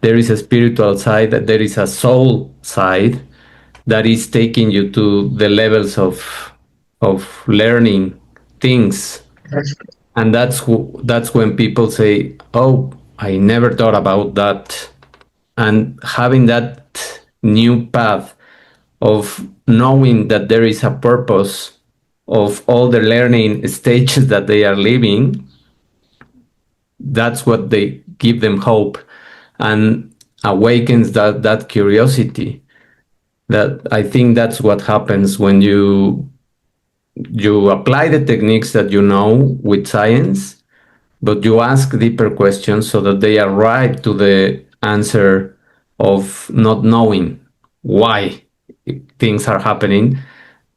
There is a spiritual side, that there is a soul side that is taking you to the levels of learning things. And that's when people say, oh, I never thought about that. And having that new path of knowing that there is a purpose of all the learning stages that they are living, that's what they give them hope and awakens that curiosity. That I think that's what happens when you apply the techniques that you know with science, but you ask deeper questions so that they arrive to the answer of not knowing why things are happening.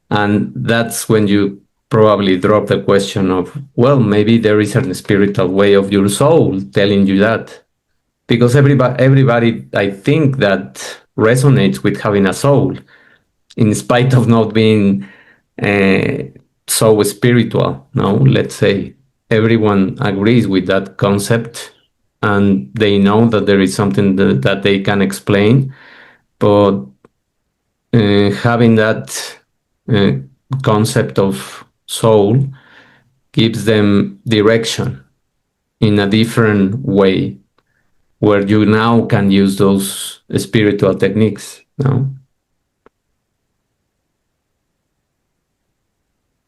And that's when you probably drop the question of, well, maybe there is a spiritual way of your soul telling you that. Because everybody, I think, that resonates with having a soul, in spite of not being so spiritual. No, let's say everyone agrees with that concept, and they know that there is something that they can explain, but having that concept of soul gives them direction. in a different way, where you now can use those spiritual techniques, no?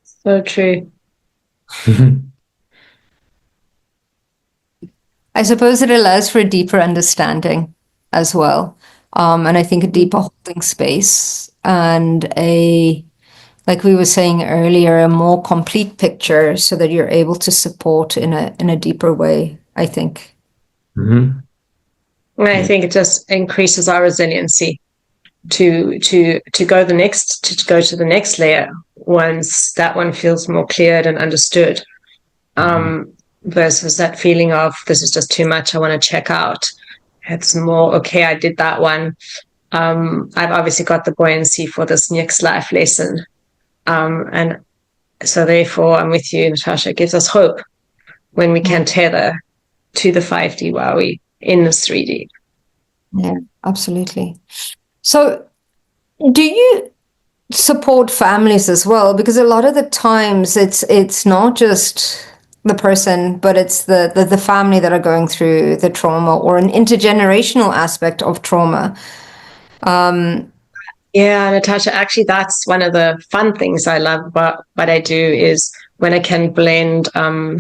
So true. I suppose it allows for a deeper understanding as well. And I think a deeper holding space and like we were saying earlier, a more complete picture so that you're able to support in a deeper way, I think. Mm-hmm. I think it just increases our resiliency to go to the next layer once that one feels more cleared and understood. Versus that feeling of this is just too much, I want to check out. It's more, okay, I did that one. I've obviously got the buoyancy for this next life lesson. And so therefore, I'm with you, Natasha, it gives us hope when we can tether to the 5D while we in this 3D. Yeah, absolutely. So do you support families as well? Because a lot of the times it's not just the person, but it's the family that are going through the trauma or an intergenerational aspect of trauma. Yeah, Natasha, actually, that's one of the fun things I love about what I do is when I can blend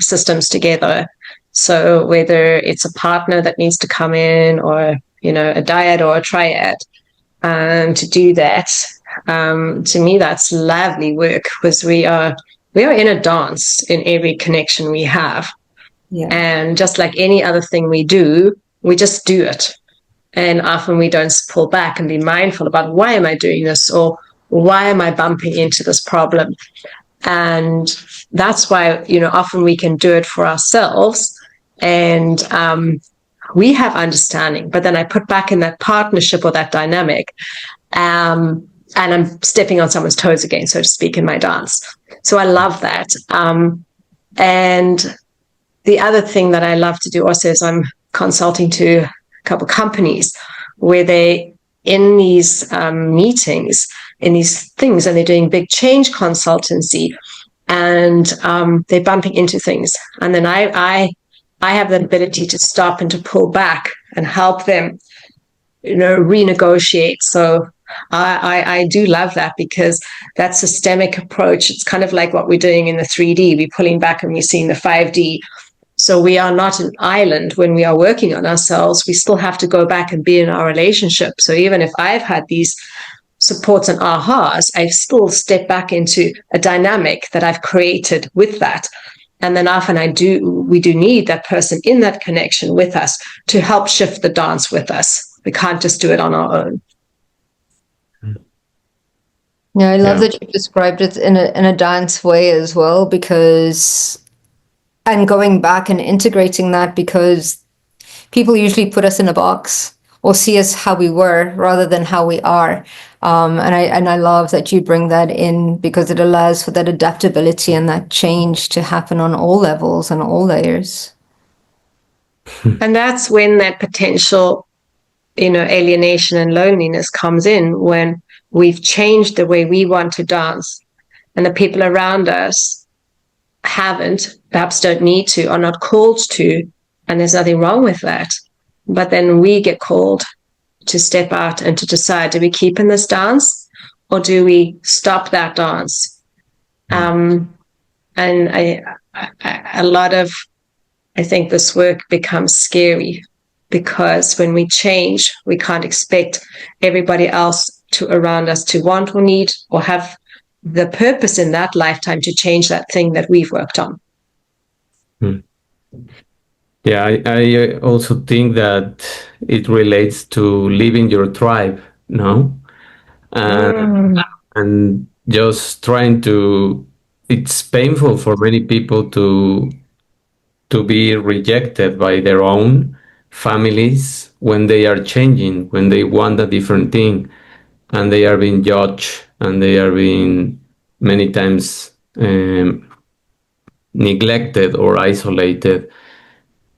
systems together. So whether it's a partner that needs to come in or, a dyad or a triad, to do that, to me, that's lovely work because we are in a dance in every connection we have. Yeah. And just like any other thing we do, we just do it. And often we don't pull back and be mindful about why am I doing this or why am I bumping into this problem? And that's why, often we can do it for ourselves and we have understanding, but then I put back in that partnership or that dynamic and I'm stepping on someone's toes again, so to speak, in my dance. So I love that. And the other thing that I love to do also is I'm consulting to a couple companies where they in these meetings, in these things, and they're doing big change consultancy, and they're bumping into things. And then I have the ability to stop and to pull back and help them, renegotiate. So I do love that because that systemic approach, it's kind of like what we're doing in the 3D. We're pulling back and we're seeing the 5D. So we are not an island when we are working on ourselves. We still have to go back and be in our relationship. So even if I've had these supports and ahas, I still step back into a dynamic that I've created with that. And then often we do need that person in that connection with us to help shift the dance with us. We can't just do it on our own. Yeah, I love that you described it in a dance way as well, because and going back and integrating that, because people usually put us in a box or see us how we were rather than how we are. And I love that you bring that in because it allows for that adaptability and that change to happen on all levels and all layers. And that's when that potential, alienation and loneliness comes in, when we've changed the way we want to dance and the people around us haven't, perhaps don't need to, are not called to, and there's nothing wrong with that. But then we get called to step out and to decide, do we keep in this dance or do we stop that dance? And a lot of, I think this work becomes scary because when we change, we can't expect everybody else around us to want or need or have the purpose in that lifetime to change that thing that we've worked on. Yeah, I also think that it relates to leaving your tribe, no? And just trying to, it's painful for many people to be rejected by their own families when they are changing, when they want a different thing, and they are being judged and they are being many times neglected or isolated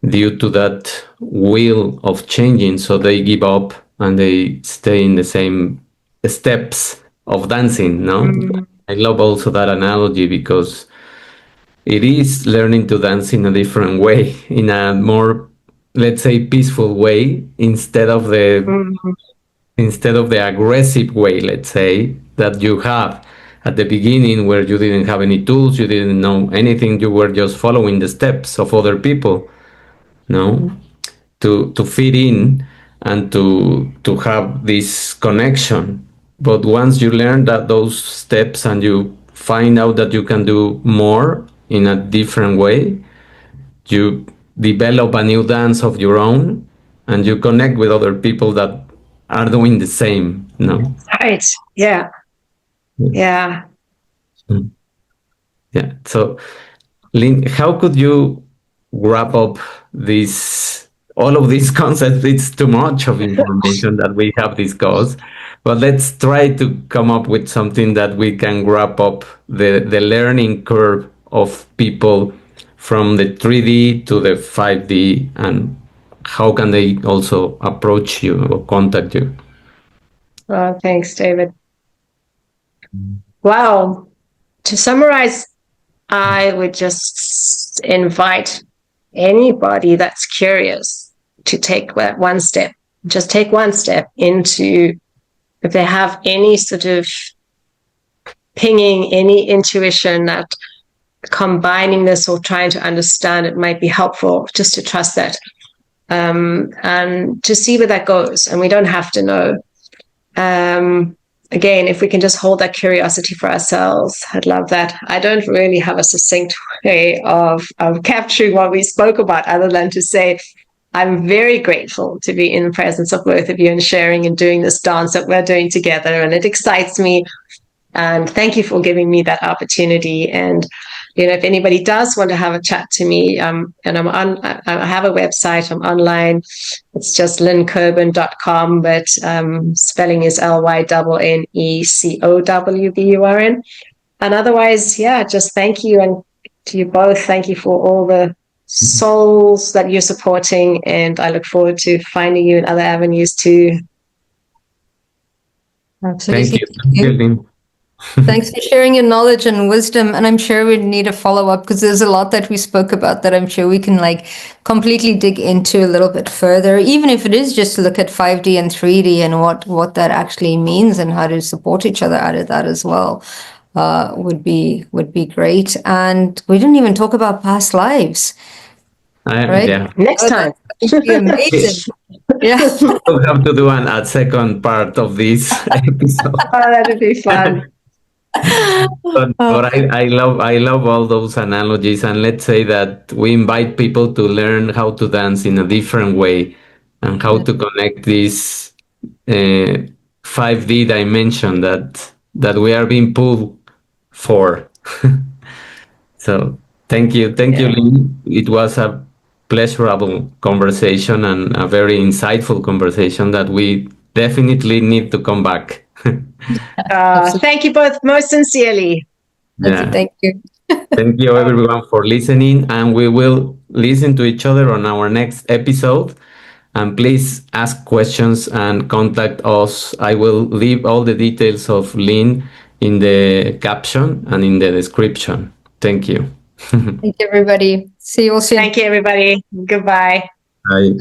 due to that will of changing. So they give up and they stay in the same steps of dancing, no? I love also that analogy because it is learning to dance in a different way, in a more, let's say, peaceful way, instead of the aggressive way, let's say, that you have at the beginning, where you didn't have any tools, you didn't know anything, you were just following the steps of other people, no, to fit in and to have this connection. But once you learn that those steps and you find out that you can do more in a different way, you develop a new dance of your own, and you connect with other people that are doing the same, no? Right. Yeah. Yeah. Yeah. So, Lynne, how could you wrap up this, all of these concepts? It's too much of information that we have discussed, but let's try to come up with something that we can wrap up the learning curve of people from the 3D to the 5D, and how can they also approach you or contact you? Oh, thanks, David. Wow. To summarize, I would just invite anybody that's curious to take that one step. Just take one step into, if they have any sort of pinging, any intuition that combining this or trying to understand it might be helpful, just to trust that, and to see where that goes. And we don't have to know. Again, if we can just hold that curiosity for ourselves, I'd love that. I don't really have a succinct way of capturing what we spoke about, other than to say, I'm very grateful to be in the presence of both of you and sharing and doing this dance that we're doing together. And it excites me. And thank you for giving me that opportunity. And, you know, if anybody does want to have a chat to me, and I have a website, I'm online. It's just lynnecowburn.com, but spelling is LYNNECOWBURN. And otherwise, yeah, just thank you. And to you both, thank you for all the souls that you're supporting. And I look forward to finding you in other avenues too. Absolutely. Thank you, Lynne. Thanks for sharing your knowledge and wisdom. And I'm sure we need a follow-up, because there's a lot that we spoke about that I'm sure we can like completely dig into a little bit further, even if it is just to look at 5D and 3D and what that actually means and how to support each other out of that as well. Would be great. And we didn't even talk about past lives. Right? Yeah. Next time. That would be amazing. Yeah. We'll have to do a second part of this episode. Oh, that'd be fun. But I love all those analogies, and let's say that we invite people to learn how to dance in a different way, and how to connect this 5D dimension that we are being pulled for. So thank you, Lynne. It was a pleasurable conversation and a very insightful conversation that we definitely need to come back. Thank you both most sincerely. Yeah. Thank you. Thank you everyone for listening, and we will listen to each other on our next episode. And please ask questions and contact us. I will leave all the details of Lynne in the caption and in the description. Thank you. Thank you, everybody. See you all soon. Thank you, everybody. Goodbye. Bye.